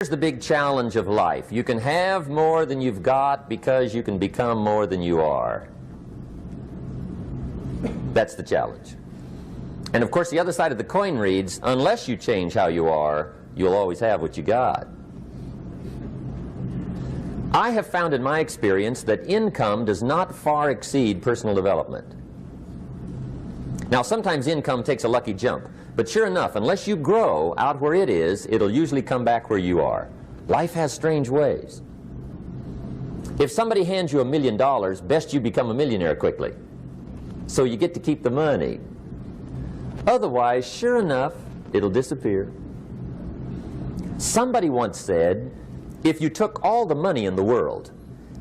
here's the big challenge of life. You can have more than you've got because you can become more than you are. That's the challenge. And of course, the other side of the coin reads, unless you change how you are, you'll always have what you got. I have found in my experience that income does not far exceed personal development. Now, sometimes income takes a lucky jump, but sure enough, unless you grow out where it is, it'll usually come back where you are. Life has strange ways. If somebody hands you $1 million, best you become a millionaire quickly, so you get to keep the money. Otherwise, sure enough, it'll disappear. Somebody once said, if you took all the money in the world,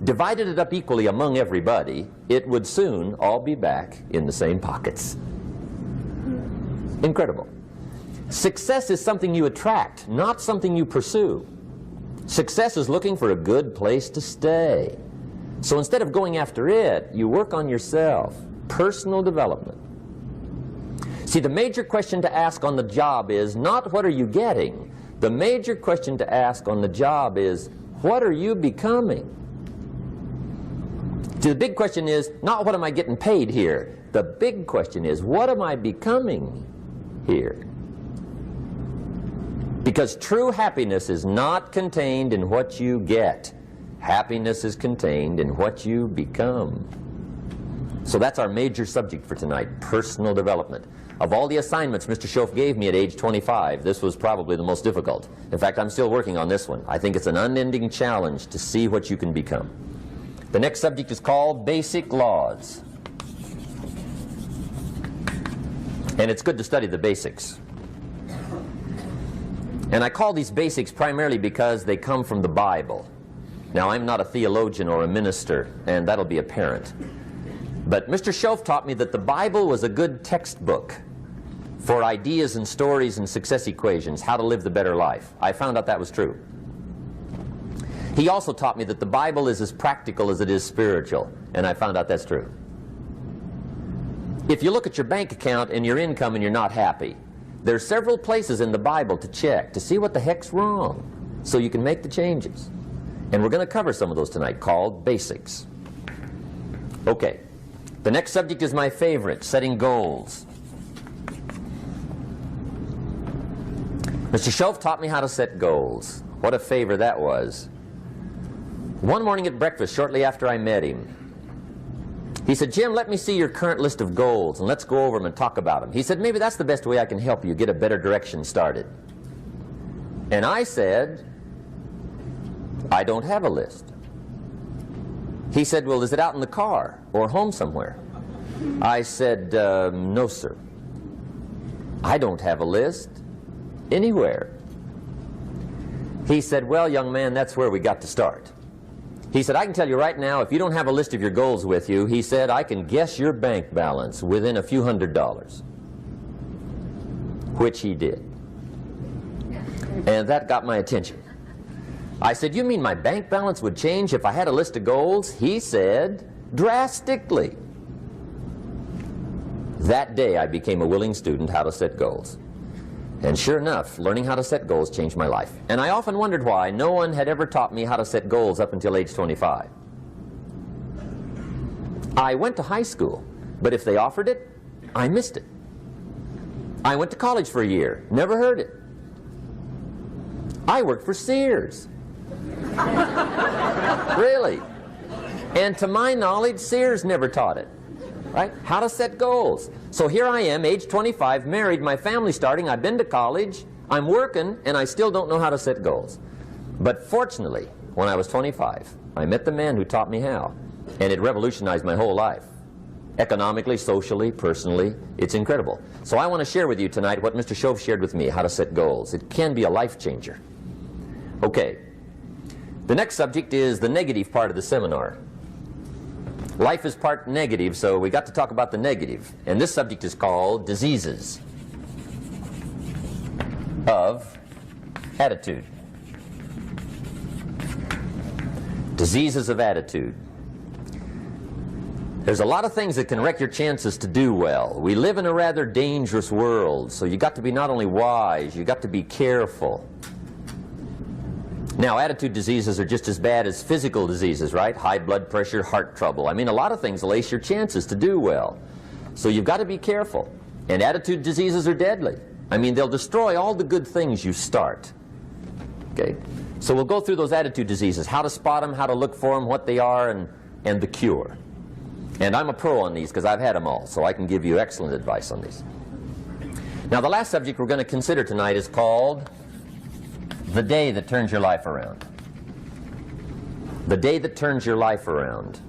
divided it up equally among everybody, it would soon all be back in the same pockets. Incredible. Success is something you attract, not something you pursue. Success is looking for a good place to stay. So instead of going after it, you work on yourself. Personal development. See, the major question to ask on the job is not what are you getting? The major question to ask on the job is, what are you becoming? See, the big question is not what am I getting paid here? The big question is, what am I becoming here? Because true happiness is not contained in what you get. Happiness is contained in what you become. So that's our major subject for tonight, personal development. Of all the assignments Mr. Schoaf gave me at age 25, this was probably the most difficult. In fact, I'm still working on this one. I think it's an unending challenge to see what you can become. The next subject is called Basic Laws. And it's good to study the basics. And I call these basics primarily because they come from the Bible. Now, I'm not a theologian or a minister, and that'll be apparent. But Mr. Schoaf taught me that the Bible was a good textbook for ideas and stories and success equations, how to live the better life. I found out that was true. He also taught me that the Bible is as practical as it is spiritual, and I found out that's true. If you look at your bank account and your income and you're not happy, there are several places in the Bible to check to see what the heck's wrong so you can make the changes. And we're going to cover some of those tonight, called basics. Okay. The next subject is my favorite, setting goals. Mr. Schoaf taught me how to set goals. What a favor that was. One morning at breakfast, shortly after I met him, he said, Jim, let me see your current list of goals, and let's go over them and talk about them. He said, maybe that's the best way I can help you get a better direction started. And I said, I don't have a list. He said, well, is it out in the car or home somewhere? I said, no, sir. I don't have a list anywhere. He said, well, young man, that's where we got to start. He said, I can tell you right now, if you don't have a list of your goals with you, he said, I can guess your bank balance within a few $100s. Which he did. And that got my attention. I said, you mean my bank balance would change if I had a list of goals? He said, drastically. That day I became a willing student how to set goals. And sure enough, learning how to set goals changed my life. And I often wondered why no one had ever taught me how to set goals up until age 25. I went to high school, but if they offered it, I missed it. I went to college for a year, never heard it. I worked for Sears. Really. And to my knowledge, Sears never taught it. Right? How to set goals. So here I am, age 25, married, my family's starting, I've been to college, I'm working, and I still don't know how to set goals. But fortunately, when I was 25, I met the man who taught me how, and it revolutionized my whole life. Economically, socially, personally, it's incredible. So I want to share with you tonight what Mr. Schoaf shared with me, how to set goals. It can be a life changer. Okay. The next subject is the negative part of the seminar. Life is part negative, so we got to talk about the negative. And this subject is called diseases of attitude. Diseases of attitude. There's a lot of things that can wreck your chances to do well. We live in a rather dangerous world, so you got to be not only wise, you got to be careful. Now, attitude diseases are just as bad as physical diseases, right? High blood pressure, heart trouble. I mean, a lot of things lace your chances to do well. So you've got to be careful. And attitude diseases are deadly. I mean, they'll destroy all the good things you start. Okay? So we'll go through those attitude diseases, how to spot them, how to look for them, what they are, and the cure. And I'm a pro on these because I've had them all, so I can give you excellent advice on these. Now, the last subject we're going to consider tonight is called the day that turns your life around. The day that turns your life around.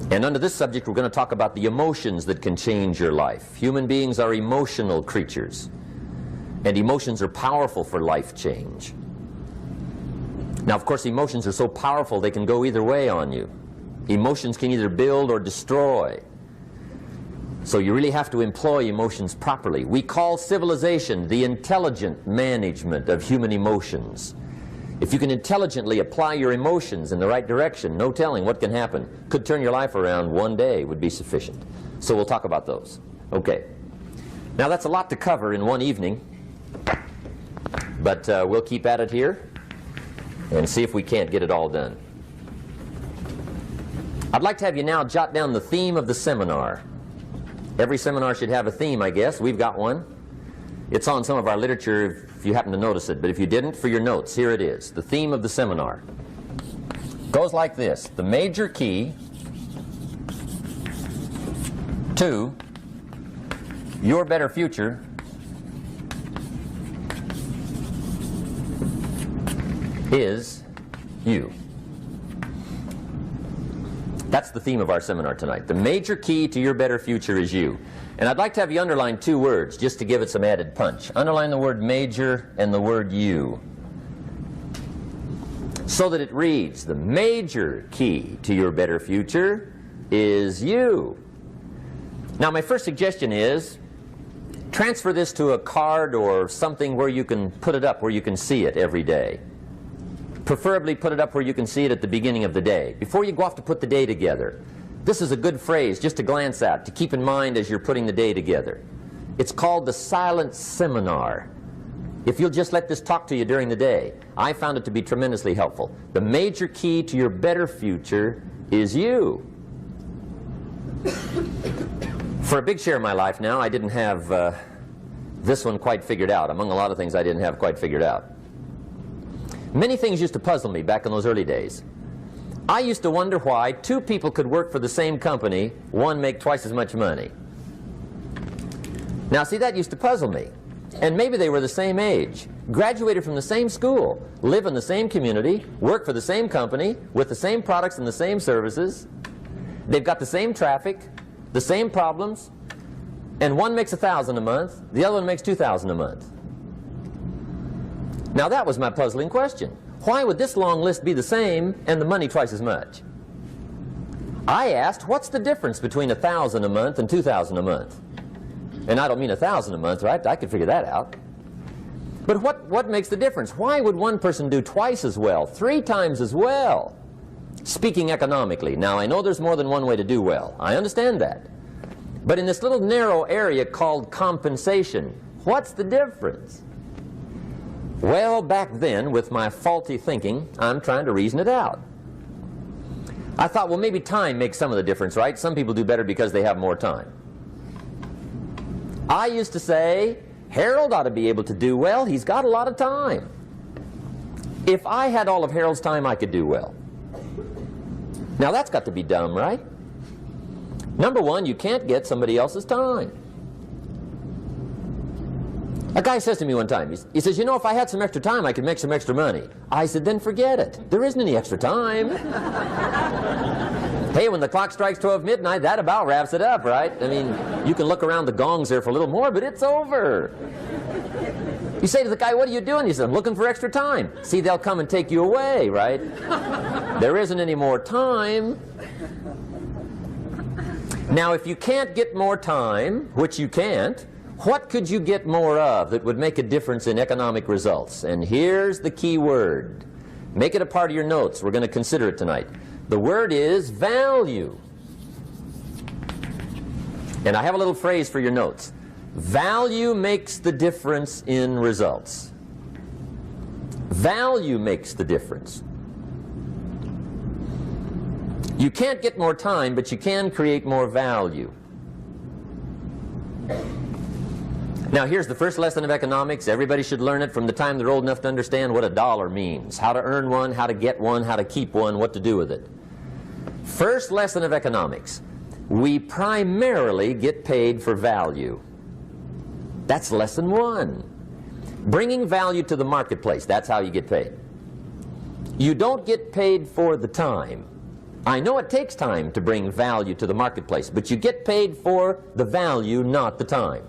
And under this subject, we're going to talk about the emotions that can change your life. Human beings are emotional creatures, and emotions are powerful for life change. Now, of course, emotions are so powerful they can go either way on you. Emotions can either build or destroy. So you really have to employ emotions properly. We call civilization the intelligent management of human emotions. If you can intelligently apply your emotions in the right direction, no telling what can happen. Could turn your life around one day would be sufficient. So we'll talk about those. Okay. Now that's a lot to cover in one evening, but we'll keep at it here and see if we can't get it all done. I'd like to have you now jot down the theme of the seminar. Every seminar should have a theme, I guess. We've got one. It's on some of our literature if you happen to notice it, but if you didn't, for your notes, here it is. The theme of the seminar goes like this: the major key to your better future is you. That's the theme of our seminar tonight. The major key to your better future is you. And I'd like to have you underline two words just to give it some added punch. Underline the word major and the word you, so that it reads, the major key to your better future is you. Now, my first suggestion is transfer this to a card or something where you can put it up, where you can see it every day. Preferably put it up where you can see it at the beginning of the day, before you go off to put the day together. This is a good phrase just to glance at, to keep in mind as you're putting the day together. It's called the silent seminar. If you'll just let this talk to you during the day, I found it to be tremendously helpful. The major key to your better future is you. For a big share of my life now, I didn't have this one quite figured out. Among a lot of things I didn't have quite figured out. Many things used to puzzle me back in those early days. I used to wonder why two people could work for the same company, one make twice as much money. Now, see, that used to puzzle me. And maybe they were the same age, graduated from the same school, live in the same community, work for the same company, with the same products and the same services. They've got the same traffic, the same problems, and one makes $1,000 a month, the other one makes $2,000 a month. Now that was my puzzling question. Why would this long list be the same and the money twice as much? I asked, what's the difference between $1,000 a month and $2,000 a month? And I don't mean $1,000 a month, right? I could figure that out. But what makes the difference? Why would one person do twice as well, 3 times as well? Speaking economically. Now, I know there's more than one way to do well. I understand that. But in this little narrow area called compensation, what's the difference? Well, back then, with my faulty thinking, I'm trying to reason it out. I thought, well, maybe time makes some of the difference, right? Some people do better because they have more time. I used to say, Harold ought to be able to do well. He's got a lot of time. If I had all of Harold's time, I could do well. Now, that's got to be dumb, right? Number one, you can't get somebody else's time. A guy says to me one time, he says, you know, if I had some extra time, I could make some extra money. I said, then forget it. There isn't any extra time. Hey, when the clock strikes 12 midnight, that about wraps it up, right? I mean, you can look around the gongs there for a little more, but it's over. You say to the guy, what are you doing? He says, I'm looking for extra time. See, they'll come and take you away, right? There isn't any more time. Now, if you can't get more time, which you can't, what could you get more of that would make a difference in economic results? And here's the key word. Make it a part of your notes. We're going to consider it tonight. The word is value. And I have a little phrase for your notes. Value makes the difference in results. Value makes the difference. You can't get more time, but you can create more value. Now here's the first lesson of economics. Everybody should learn it from the time they're old enough to understand what a dollar means. How to earn one, how to get one, how to keep one, what to do with it. First lesson of economics. We primarily get paid for value. That's lesson one. Bringing value to the marketplace, that's how you get paid. You don't get paid for the time. I know it takes time to bring value to the marketplace, but you get paid for the value, not the time.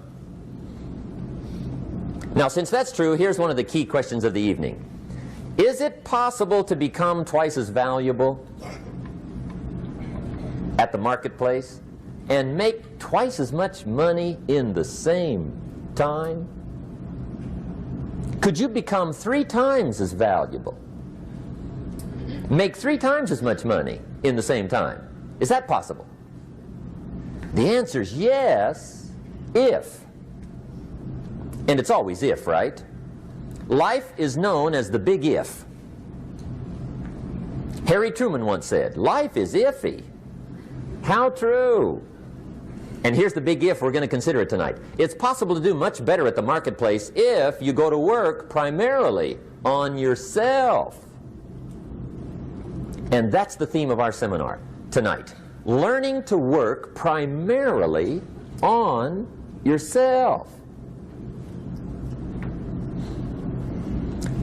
Now, since that's true, here's one of the key questions of the evening. Is it possible to become twice as valuable at the marketplace and make twice as much money in the same time? Could you become 3 times as valuable? Make 3 times as much money in the same time? Is that possible? The answer is yes, if. And it's always if, right? Life is known as the big if. Harry Truman once said, life is iffy. How true. And here's the big if we're going to consider it tonight. It's possible to do much better at the marketplace if you go to work primarily on yourself. And that's the theme of our seminar tonight. Learning to work primarily on yourself.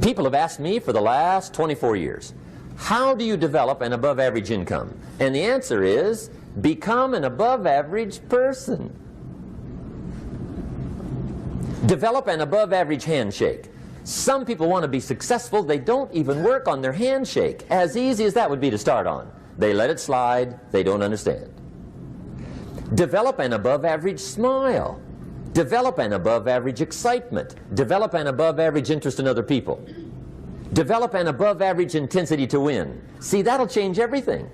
People have asked me for the last 24 years, how do you develop an above-average income? And the answer is, become an above-average person. Develop an above-average handshake. Some people want to be successful, they don't even work on their handshake. As easy as that would be to start on. They let it slide, they don't understand. Develop an above-average smile. Develop an above-average excitement. Develop an above-average interest in other people. Develop an above-average intensity to win. See, that'll change everything.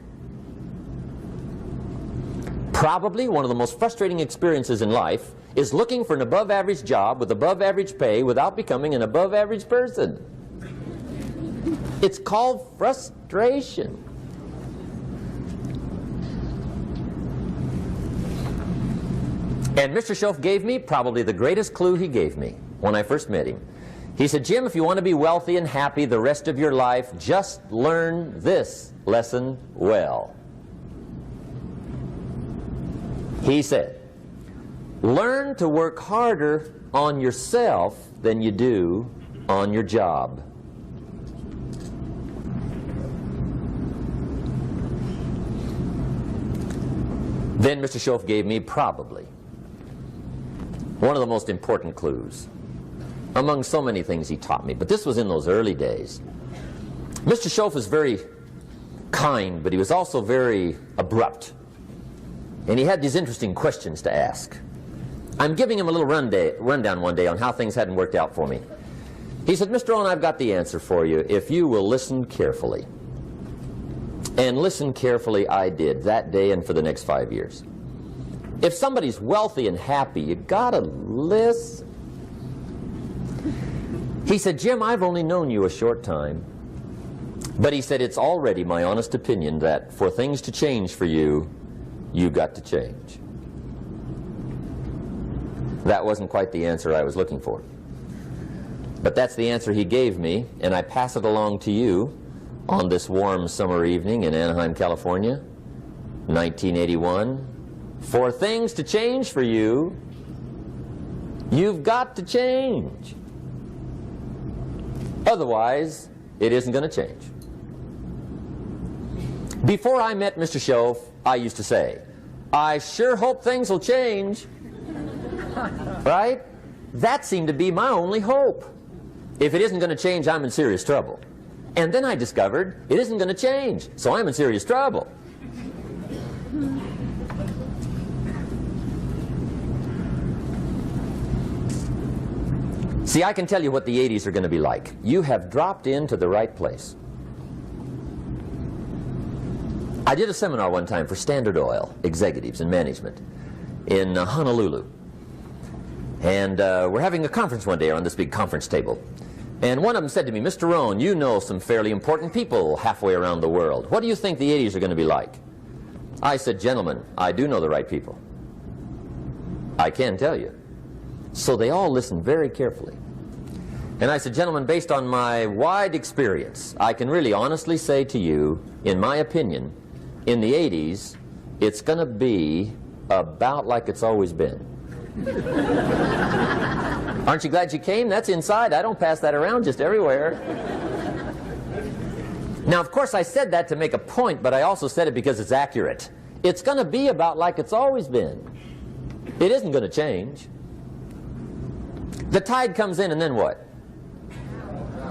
Probably one of the most frustrating experiences in life is looking for an above-average job with above-average pay without becoming an above-average person. It's called frustration. And Mr. Schoaf gave me probably the greatest clue he gave me when I first met him. He said, Jim, if you want to be wealthy and happy the rest of your life, just learn this lesson well. He said, learn to work harder on yourself than you do on your job. Then Mr. Schoaf gave me probably one of the most important clues among so many things he taught me, but this was in those early days. Mr. Schoaf was very kind, but he was also very abrupt. And he had these interesting questions to ask. I'm giving him a little rundown one day on how things hadn't worked out for me. He said, Mr. Rohn, I've got the answer for you if you will listen carefully. And listen carefully I did that day and for the next 5 years. If somebody's wealthy and happy, you gotta listen. He said, Jim, I've only known you a short time. But he said, it's already my honest opinion that for things to change for you, you've got to change. That wasn't quite the answer I was looking for. But that's the answer he gave me, and I pass it along to you on this warm summer evening in Anaheim, California, 1981. For things to change for you, you've got to change. Otherwise, it isn't going to change. Before I met Mr. Schoaf, I used to say, I sure hope things will change. Right? That seemed to be my only hope. If it isn't going to change, I'm in serious trouble. And then I discovered it isn't going to change, so I'm in serious trouble. See, I can tell you what the 80s are going to be like. You have dropped into the right place. I did a seminar one time for Standard Oil executives and management in Honolulu. And we're having a conference one day on this big conference table. And one of them said to me, Mr. Rohn, you know some fairly important people halfway around the world. What do you think the 80s are going to be like? I said, gentlemen, I do know the right people. I can tell you. So they all listened very carefully. And I said, gentlemen, based on my wide experience, I can really honestly say to you, in my opinion, in the 80s, it's going to be about like it's always been. Aren't you glad you came? That's inside. I don't pass that around just everywhere. Now, of course, I said that to make a point, but I also said it because it's accurate. It's going to be about like it's always been. It isn't going to change. The tide comes in, and then what?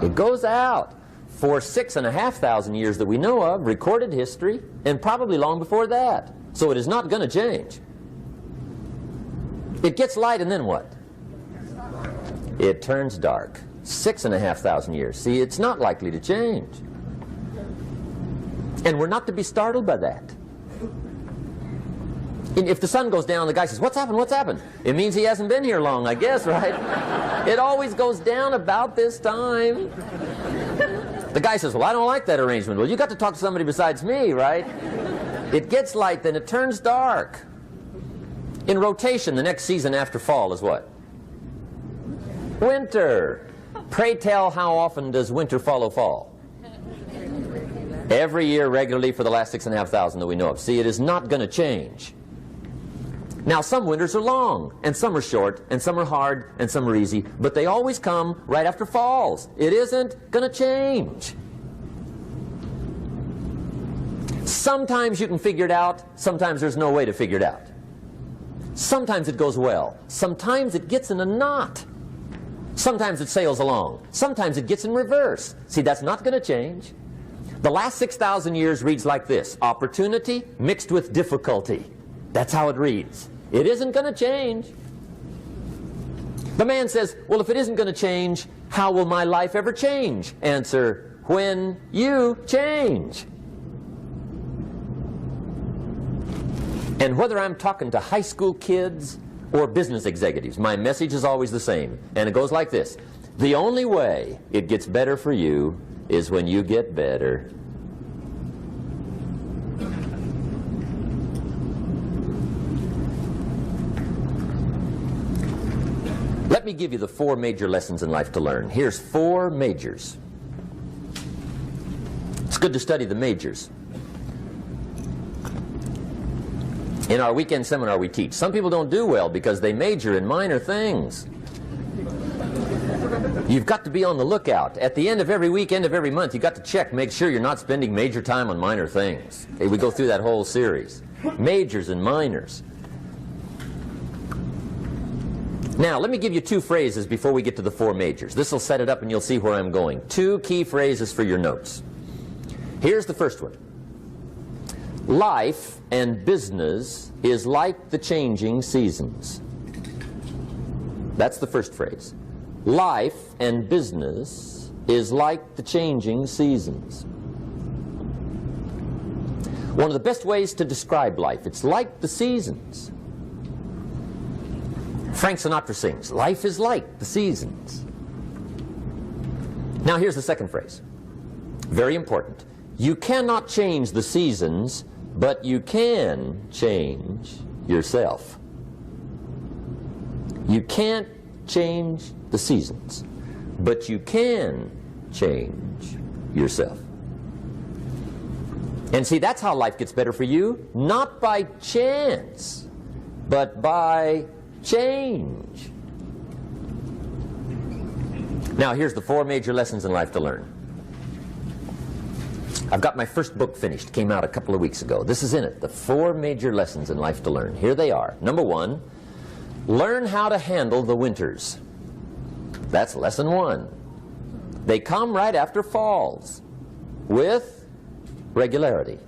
It goes out. For 6,500 years that we know of, recorded history, and probably long before that. So it is not going to change. It gets light, and then what? It turns dark. 6,500 years. See, it's not likely to change. And we're not to be startled by that. If the sun goes down, the guy says, what's happened, what's happened? It means he hasn't been here long, I guess, right? It always goes down about this time. The guy says, well, I don't like that arrangement. Well, you got to talk to somebody besides me, right? It gets light, then it turns dark. In rotation, the next season after fall is what? Winter. Pray tell, how often does winter follow fall? Every year regularly for the last 6,500 that we know of. See, it is not going to change. Now, some winters are long, and some are short, and some are hard, and some are easy, but they always come right after falls. It isn't going to change. Sometimes you can figure it out, sometimes there's no way to figure it out. Sometimes it goes well, sometimes it gets in a knot. Sometimes it sails along, sometimes it gets in reverse. See, that's not going to change. The last 6,000 years reads like this: opportunity mixed with difficulty. That's how it reads. It isn't going to change. The man says, well, if it isn't going to change, how will my life ever change? Answer, when you change. And whether I'm talking to high school kids or business executives, my message is always the same. And it goes like this: the only way it gets better for you is when you get better. Let me give you the 4 major lessons in life to learn. Here's 4 majors. It's good to study the majors. In our weekend seminar we teach. Some people don't do well because they major in minor things. You've got to be on the lookout. At the end of every week, end of every month, you've got to check, make sure you're not spending major time on minor things. Okay, we go through that whole series. Majors and minors. Now, let me give you 2 phrases before we get to the 4 majors. This will set it up and you'll see where I'm going. 2 key phrases for your notes. Here's the first one. Life and business is like the changing seasons. That's the first phrase. Life and business is like the changing seasons. One of the best ways to describe life, it's like the seasons. Frank Sinatra sings, life is like the seasons. Now here's the second phrase. Very important. You cannot change the seasons, but you can change yourself. You can't change the seasons, but you can change yourself. And see, that's how life gets better for you, not by chance, but by change. Now, here's the 4 major lessons in life to learn. I've got my first book finished. Came out a couple of weeks ago. This is in it. The 4 major lessons in life to learn. Here they are. Number 1, learn how to handle the winters. That's lesson 1. They come right after falls with regularity.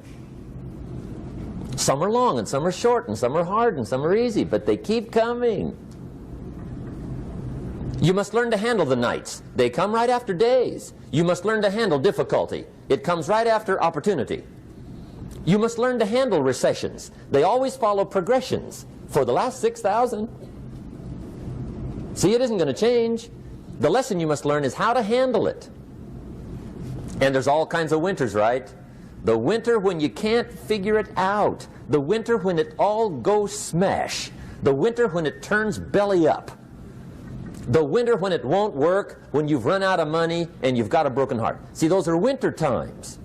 Some are long and some are short and some are hard and some are easy, but they keep coming. You must learn to handle the nights. They come right after days. You must learn to handle difficulty. It comes right after opportunity. You must learn to handle recessions. They always follow progressions for the last 6,000. See, it isn't going to change. The lesson you must learn is how to handle it. And there's all kinds of winters, right? The winter when you can't figure it out. The winter when it all goes smash. The winter when it turns belly up. The winter when it won't work, when you've run out of money and you've got a broken heart. See, those are winter times.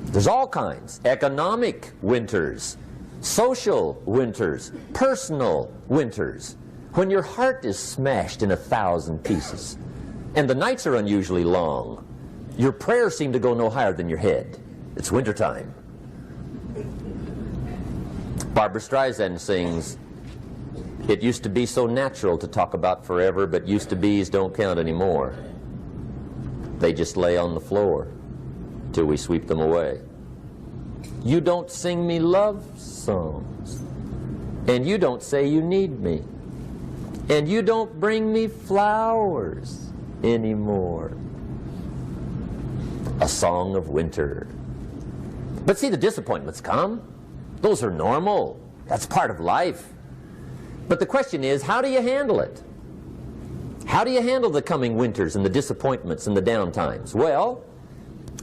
There's all kinds. Economic winters, social winters, personal winters. When your heart is smashed in 1,000 pieces and the nights are unusually long, your prayers seem to go no higher than your head. It's wintertime. Barbra Streisand sings, "It used to be so natural to talk about forever, but used to be's don't count anymore. They just lay on the floor till we sweep them away. You don't sing me love songs, and you don't say you need me, and you don't bring me flowers anymore." A song of winter. But see, the disappointments come. Those are normal. That's part of life. But the question is, how do you handle it? How do you handle the coming winters and the disappointments and the down times? Well,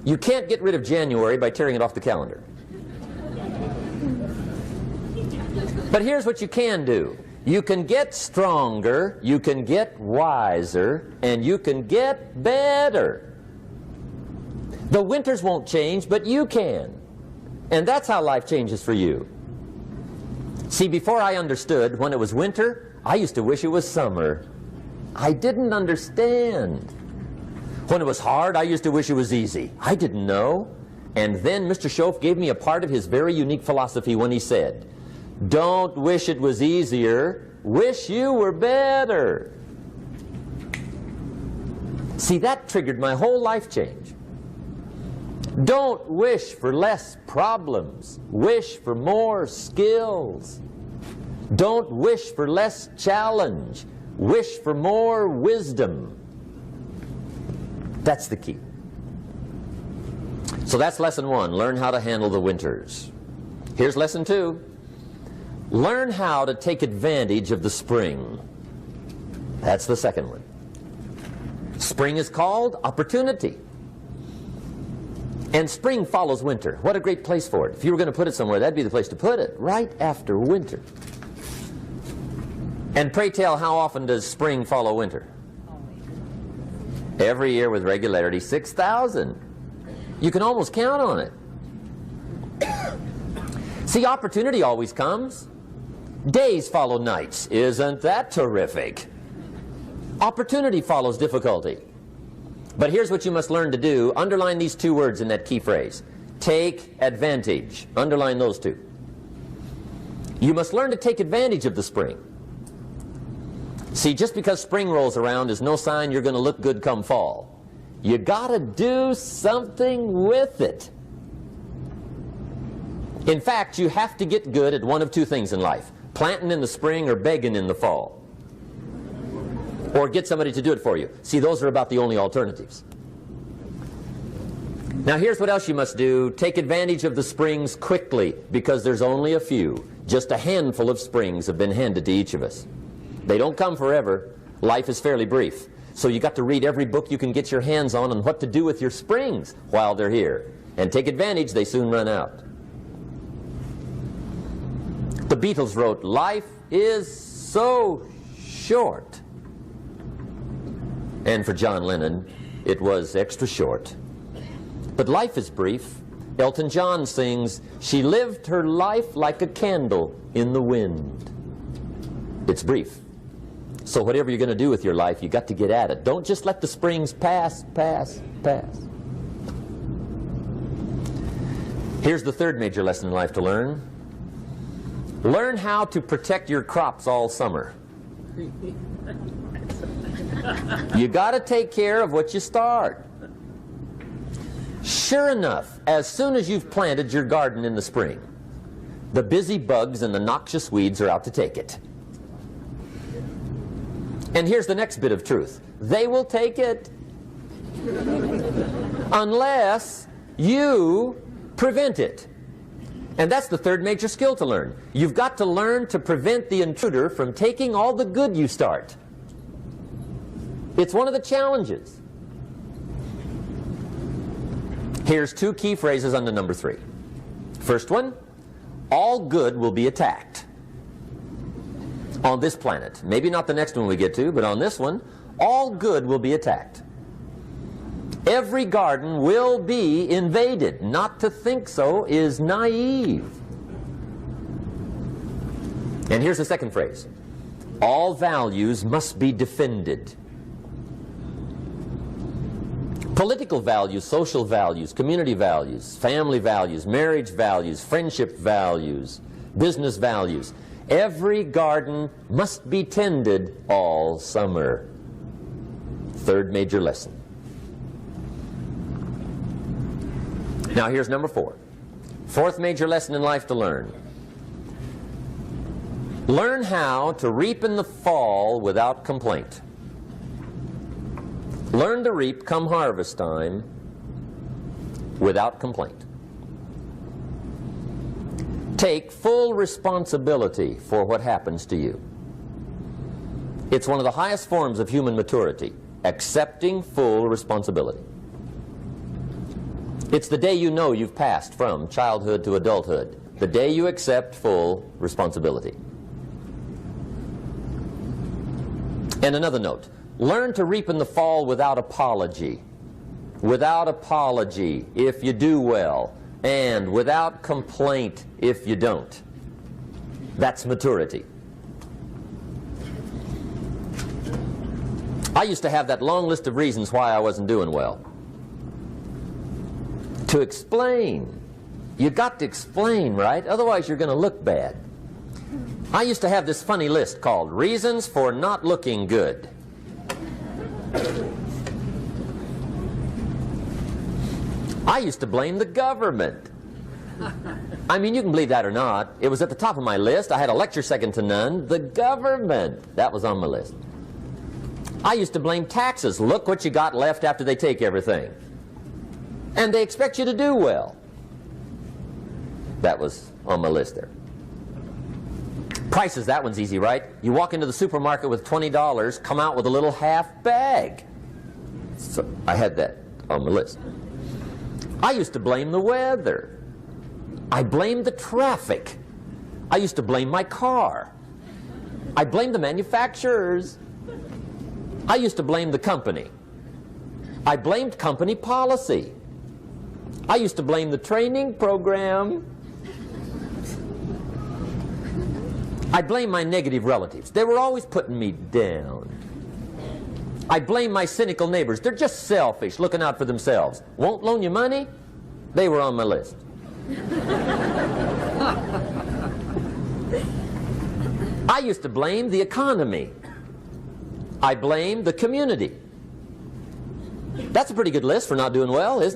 you can't get rid of January by tearing it off the calendar. But here's what you can do. You can get stronger, you can get wiser, and you can get better. The winters won't change, but you can. And that's how life changes for you. See, before I understood, when it was winter, I used to wish it was summer. I didn't understand. When it was hard, I used to wish it was easy. I didn't know. And then Mr. Schoaf gave me a part of his very unique philosophy when he said, "Don't wish it was easier, wish you were better." See, that triggered my whole life change. Don't wish for less problems. Wish for more skills. Don't wish for less challenge. Wish for more wisdom. That's the key. So that's lesson one. Learn how to handle the winters. Here's lesson two. Learn how to take advantage of the spring. That's the second one. Spring is called opportunity. And spring follows winter. What a great place for it. If you were going to put it somewhere, that'd be the place to put it, right after winter. And pray tell, how often does spring follow winter? Every year with regularity, 6,000. You can almost count on it. See, opportunity always comes. Days follow nights. Isn't that terrific? Opportunity follows difficulty. But here's what you must learn to do. Underline these two words in that key phrase. Take advantage. Underline those two. You must learn to take advantage of the spring. See, just because spring rolls around is no sign you're going to look good come fall. You got to do something with it. In fact, you have to get good at one of two things in life. Planting in the spring or begging in the fall. Or get somebody to do it for you. See, those are about the only alternatives. Now here's what else you must do. Take advantage of the springs quickly, because there's only a few. Just a handful of springs have been handed to each of us. They don't come forever. Life is fairly brief. So you got to read every book you can get your hands on what to do with your springs while they're here. And take advantage, they soon run out. The Beatles wrote, "Life is so short." And for John Lennon, it was extra short. But life is brief. Elton John sings, "She lived her life like a candle in the wind." It's brief. So whatever you're going to do with your life, you got to get at it. Don't just let the springs pass. Here's the third major lesson in life to learn. Learn how to protect your crops all summer. You got to take care of what you start. Sure enough, as soon as you've planted your garden in the spring, the busy bugs and the noxious weeds are out to take it. And here's the next bit of truth. They will take it unless you prevent it. And that's the third major skill to learn. You've got to learn to prevent the intruder from taking all the good you start. It's one of the challenges. Here's two key phrases under number 3. First one, all good will be attacked on this planet. Maybe not the next one we get to, but on this one, all good will be attacked. Every garden will be invaded. Not to think so is naive. And here's the second phrase. All values must be defended. Political values, social values, community values, family values, marriage values, friendship values, business values. Every garden must be tended all summer. Third major lesson. Now here's number 4. Fourth major lesson in life to learn. Learn how to reap in the fall without complaint. Learn to reap come harvest time without complaint. Take full responsibility for what happens to you. It's one of the highest forms of human maturity, accepting full responsibility. It's the day you know you've passed from childhood to adulthood, the day you accept full responsibility. And another note, learn to reap in the fall without apology. Without apology if you do well, and without complaint if you don't. That's maturity. I used to have that long list of reasons why I wasn't doing well. To explain. You got to explain, right? Otherwise you're going to look bad. I used to have this funny list called Reasons for Not Looking Good. I used to blame the government. I mean, you can believe that or not. It was at the top of my list. I had a lecture second to none. The government. That was on my list. I used to blame taxes. Look what you got left after they take everything. And they expect you to do well. That was on my list there. Prices, that one's easy, right? You walk into the supermarket with $20, come out with a little half bag. So I had that on my list. I used to blame the weather. I blamed the traffic. I used to blame my car. I blamed the manufacturers. I used to blame the company. I blamed company policy. I used to blame the training program. I blame my negative relatives. They were always putting me down. I blame my cynical neighbors. They're just selfish, looking out for themselves. Won't loan you money? They were on my list. I used to blame the economy. I blamed the community. That's a pretty good list for not doing well, isn't it?